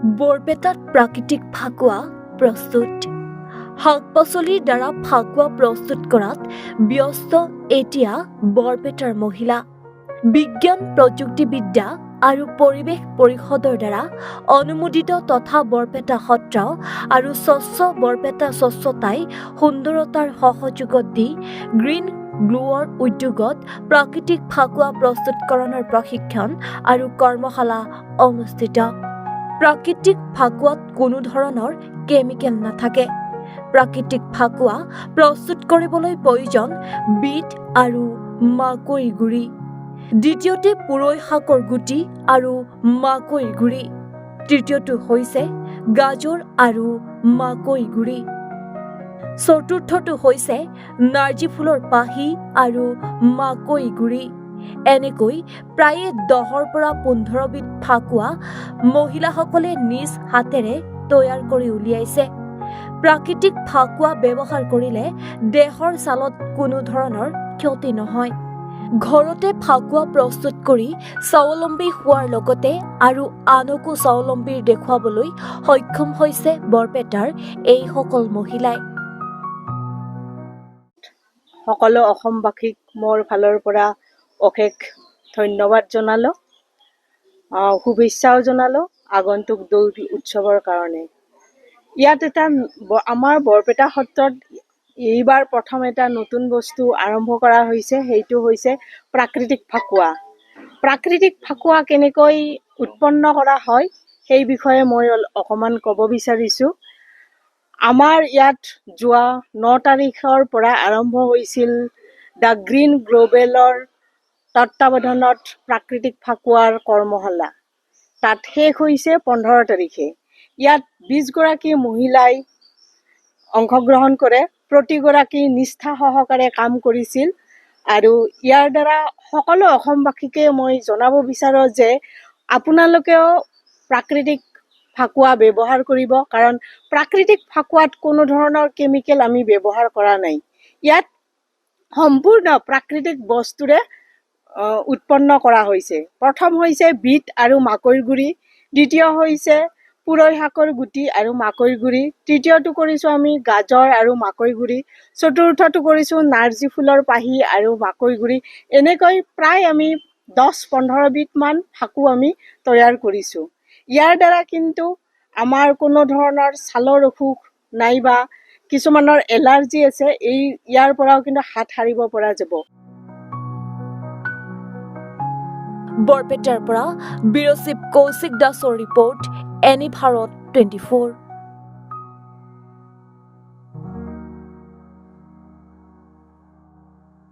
বৰপেটাত প্ৰাকৃতিক ফাকুৱা প্ৰস্তুত। শাক-পাচলিৰ দ্বাৰা ফাকুৱা প্ৰস্তুত কৰাত ব্যস্ত এতিয়া বৰপেটাৰ মহিলা। বিজ্ঞান প্ৰযুক্তিবিদ্যা আৰু পৰিৱেশ পৰিষদৰ দ্বাৰা অনুমোদিত তথা বৰপেটা সত্ৰ আৰু স্বচ্ছ বৰপেটা স্বচ্ছতাই সুন্দৰতাৰ সহযোগত দি গ্ৰীণ গ্লোৰ উদ্যোগত প্ৰাকৃতিক ফাকুৱা প্ৰস্তুতকৰণৰ প্ৰশিক্ষণ আৰু কৰ্মশালা অনুষ্ঠিত। প্ৰাকৃতিক ফাকুৱাত কোনো ধৰণৰ কেমিকেল নাথাকে। প্ৰাকৃতিক ফাকুৱা প্ৰস্তুত কৰিবলৈ প্ৰয়োজন বিট আৰু মাকৈ গুড়ি। দ্বিতীয়তে পুৰৈ শাকৰ গুটি আৰু মাকৈ গুড়ি। তৃতীয়টো হৈছে গাজৰ আৰু মাকৈ গুড়ি। চতুৰ্থটো হৈছে নাৰ্জী ফুলৰ পাহি আৰু মাকৈ গুড়ি। এনেকৈ প্ৰায়ে 10ৰ পৰা 15 বিধ ফাকুৱা মহিলাসকলে নিজ হাতেৰে তৈয়াৰ কৰি উলিয়াইছে। প্ৰাকৃতিক ফাকুৱা ব্যৱহাৰ কৰিলে দেহৰ ছালত কোনো ধৰণৰ ক্ষতি নহয়। ঘৰতে ফাকুৱা প্ৰস্তুত কৰি স্বাৱলম্বী হোৱাৰ লগতে আৰু আনকো স্বাৱলম্বী দেখুৱাবলৈ সক্ষম হৈছে বৰপেটাৰ এইসকল মহিলাই। সকলো অসমবাসীক মোৰ ফালৰ পৰা অশেষ ধন্যবাদ জনালো, শুভেচ্ছাও জনালো আগন্তুক দৌল উৎসৱৰ কাৰণে। ইয়াত আমাৰ বৰপেটা সত্ৰত এইবাৰ প্ৰথম এটা নতুন বস্তু আৰম্ভ কৰা হৈছে, সেইটো হৈছে প্ৰাকৃতিক ফাকুৱা। প্ৰাকৃতিক ফাকুৱা কেনেকৈ উৎপন্ন কৰা হয় সেই বিষয়ে মই অকণমান ক'ব বিচাৰিছোঁ। আমাৰ ইয়াত যোৱা 9 তাৰিখৰ পৰা আৰম্ভ হৈছিল দ্য গ্ৰীণ গ্ল'বেলৰ তত্বাৱধানত প্ৰাকৃতিক ফাকুৱাৰ কৰ্মশালা। তাত শেষ হৈছে 15 তাৰিখে। ইয়াত 20 গৰাকী মহিলাই অংশগ্ৰহণ কৰে। প্ৰতিগৰাকী নিষ্ঠা সহকাৰে কাম কৰিছিল আৰু ইয়াৰ দ্বাৰা সকলো অসমবাসীকে মই জনাব বিচাৰোঁ যে আপোনালোকেও প্ৰাকৃতিক ফাকুৱা ব্যৱহাৰ কৰিব, কাৰণ প্ৰাকৃতিক ফাকুৱাত কোনো ধৰণৰ কেমিকেল আমি ব্যৱহাৰ কৰা নাই। ইয়াত সম্পূৰ্ণ প্ৰাকৃতিক বস্তুৰে উৎপন্ন কৰা হৈছে। প্ৰথম হৈছে বিট আৰু মাকৈ গুড়ি, দ্বিতীয় হৈছে পুৰৈ শাকৰ গুটি আৰু মাকৈ গুড়ি, তৃতীয়টো কৰিছোঁ আমি গাজৰ আৰু মাকৈ গুড়ি, চতুৰ্থটো কৰিছোঁ নাৰ্জী ফুলৰ পাহি আৰু মাকৈ গুড়ি। এনেকৈ প্ৰায় আমি 10-15 বিধমান ফাকু আমি তৈয়াৰ কৰিছোঁ। ইয়াৰ দ্বাৰা কিন্তু আমাৰ কোনো ধৰণৰ ছালৰ অসুখ নাইবা কিছুমানৰ এলাৰ্জি আছে, ইয়াৰ পৰাও কিন্তু হাত সাৰিব পৰা যাব। বৰপেটাৰ পৰা ব্যুৰ চিফ কৌশিক দাসৰ ৰিপৰ্ট, এনি ভাৰত 24।